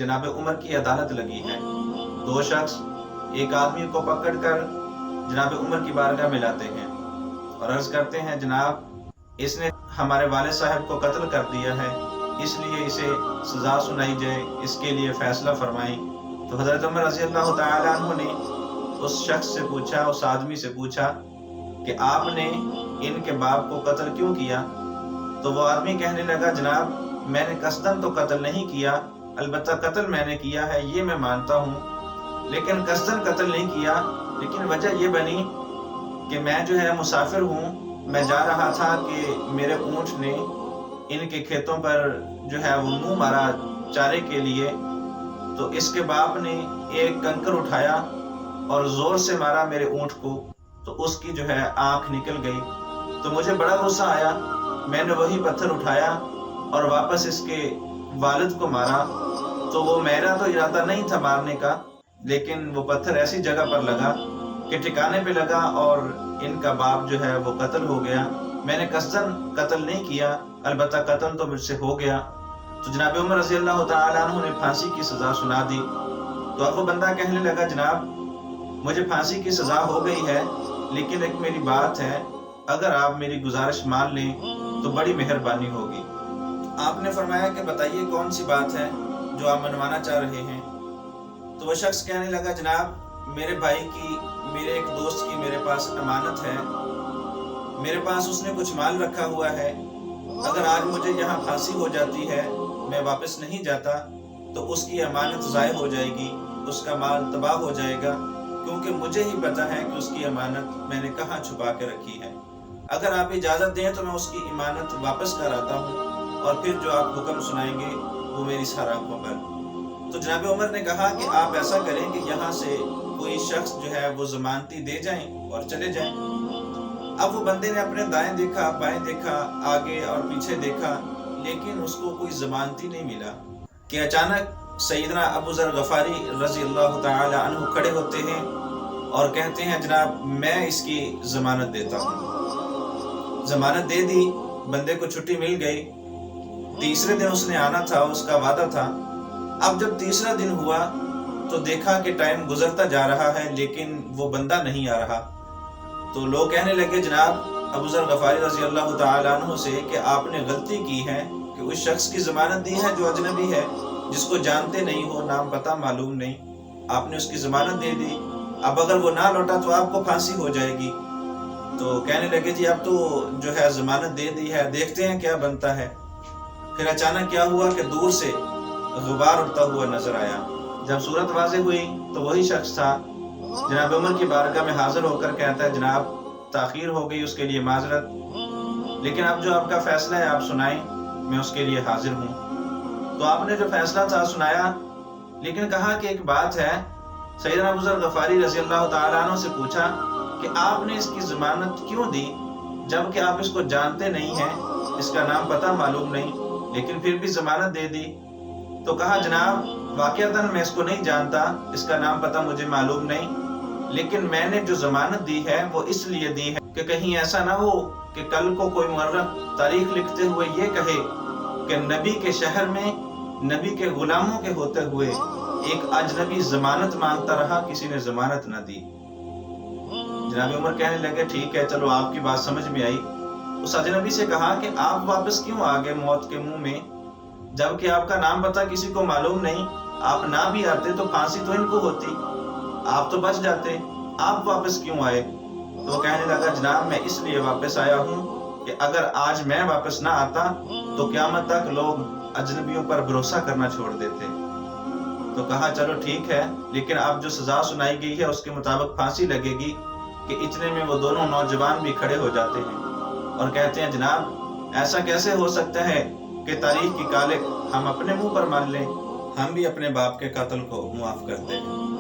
जनाब उमर की अदालत लगी है। दो शख्स एक आदमी को पकड़कर जनाब उमर की बारगाह में लाते हैं और अर्ज करते हैं, जनाब इसने हमारे वालिद साहब को कत्ल कर दिया है, इसलिए इसे सज़ा सुनाई जाए, इसके लिए फैसला फरमाएं। तो हज़रत उमर रज़ी अल्लाह तआला अन्हु ने उस शख्स से पूछा, उस आदमी से पूछा कि आपने इनके बाप को कत्ल क्यों किया? तो वो आदमी कहने लगा, जनाब मैंने कस्दन तो कत्ल नहीं किया, अलबत्ता कत्ल मैंने किया है ये मैं मानता हूँ, लेकिन कस्दन कत्ल नहीं किया। लेकिन वजह ये बनी कि मैं जो है मुसाफिर हूँ, मैं जा रहा था कि मेरे ऊँट ने इनके खेतों पर जो है वो मुंह मारा चारे के लिए, तो इसके बाप ने एक कंकर उठाया और जोर से मारा मेरे ऊँट को, तो उसकी जो है आँख निकल गई। तो मुझे बड़ा गुस्सा आया, मैंने वही पत्थर उठाया और वापस इसके वालिद को मारा। तो वो मेरा तो इरादा नहीं था मारने का, लेकिन वो पत्थर ऐसी जगह पर लगा कि ठिकाने पे लगा और इनका बाप जो है वो कत्ल हो गया। मैंने कस्दन कत्ल नहीं किया, अलबत्ता कत्ल तो मुझसे हो गया। तो जनाब उमर रज़ी अल्लाह तआला अन्हु ने फांसी की सज़ा सुना दी। तो अब वो बंदा कहने लगा, जनाब मुझे फांसी की सज़ा हो गई है, लेकिन एक मेरी बात है, अगर आप मेरी गुजारिश मान लें तो बड़ी मेहरबानी होगी। आपने फरमाया कि बताइए कौन सी बात है जो आप मनवाना चाह रहे हैं? तो वह शख्स कहने लगा, जनाब मेरे भाई की, मेरे एक दोस्त की मेरे पास अमानत है, मेरे पास उसने कुछ माल रखा हुआ है, अगर आज मुझे यहाँ फांसी हो जाती है, मैं वापस नहीं जाता, तो उसकी अमानत ज़ाय हो जाएगी, उसका माल तबाह हो जाएगा, क्योंकि मुझे ही पता है कि उसकी अमानत मैंने कहाँ छुपा के रखी है। अगर आप इजाज़त दें तो मैं उसकी अमानत वापस कर आता हूँ और फिर जो आप हुक्म सुनाएंगे वो मेरी सारा आंखों पर। तो जनाब उमर ने कहा कि आप ऐसा करें कि यहाँ से कोई शख्स जो है वो जमानती दे जाएं और चले जाएं। अब वो बंदे ने अपने दाएं देखा, बाएं देखा, आगे और पीछे देखा, लेकिन उसको कोई जमानती नहीं मिला कि अचानक सैयदना अबू ज़र गफारी रज़ी अल्लाह तआला अन्हु खड़े होते हैं और कहते हैं, जनाब मैं इसकी जमानत देता हूँ। जमानत दे दी, बंदे को छुट्टी मिल गई। तीसरे दिन उसने आना था, उसका वादा था। अब जब तीसरा दिन हुआ तो देखा कि टाइम गुजरता जा रहा है, लेकिन वो बंदा नहीं आ रहा। तो लोग कहने लगे जनाब अबू ज़र गफारी रज़ी अल्लाह तआला अन्हु से कि आपने गलती की है कि उस शख्स की जमानत दी है जो अजनबी है, जिसको जानते नहीं हो, नाम पता मालूम नहीं, आपने उसकी जमानत दे दी। अब अगर वो ना लौटा तो आपको फांसी हो जाएगी। तो कहने लगे, जी अब तो जो है जमानत दे दी है, देखते हैं क्या बनता है। फिर अचानक क्या हुआ कि दूर से गुबार उड़ता हुआ नजर आया। जब सूरत वाज़ेह हुई तो वही शख्स था, जनाब उमर की बारगाह में हाजिर होकर कहता है, जनाब ताखीर हो गई, उसके लिए माजरत, लेकिन अब जो आपका फैसला है आप सुनाएं, मैं उसके लिए हाजिर हूँ। तो आपने जो फैसला था सुनाया, लेकिन कहा कि एक बात है। सैयदना अबू ज़र गफारी रज़ी अल्लाह तआला अन्हु से पूछा कि आपने इसकी जमानत क्यों दी, जबकि आप इसको जानते नहीं हैं, इसका नाम पता मालूम नहीं, लेकिन फिर भी जमानत दे दी। तो कहा, जनाब वाक़िअतन मैं इसको नहीं जानता, इसका नाम पता मुझे मालूम नहीं, लेकिन मैंने जो जमानत दी है वो इसलिए दी है कि कहीं ऐसा ना हो कि कल को कोई मुअर्रिख तारीख लिखते हुए ये कहे कि नबी के शहर में नबी के गुलामों के होते हुए एक अजनबी जमानत मांगता रहा, किसी ने जमानत न दी। जनाब उमर कहने लगे, ठीक है, चलो आपकी बात समझ में आई। उस अजनबी से कहा कि आप वापस क्यों आ गए मौत के मुंह में, जबकि आपका नाम पता किसी को मालूम नहीं, आप ना भी आते तो फांसी तो इनको होती, आप तो बच जाते, आप वापस क्यों आए? तो कहने लगा, जनाब मैं इसलिए वापस आया हूँ कि अगर आज मैं वापस ना आता तो क़यामत तक लोग अजनबियों पर भरोसा करना छोड़ देते। तो कहा, चलो ठीक है, लेकिन अब जो सजा सुनाई गई है उसके मुताबिक फांसी लगेगी। कि इतने में वो दोनों नौजवान भी खड़े हो जाते हैं और कहते हैं, जनाब ऐसा कैसे हो सकता है कि तारीख की कालिक हम अपने मुंह पर मान लें, हम भी अपने बाप के कत्ल को मुआफ करते हैं।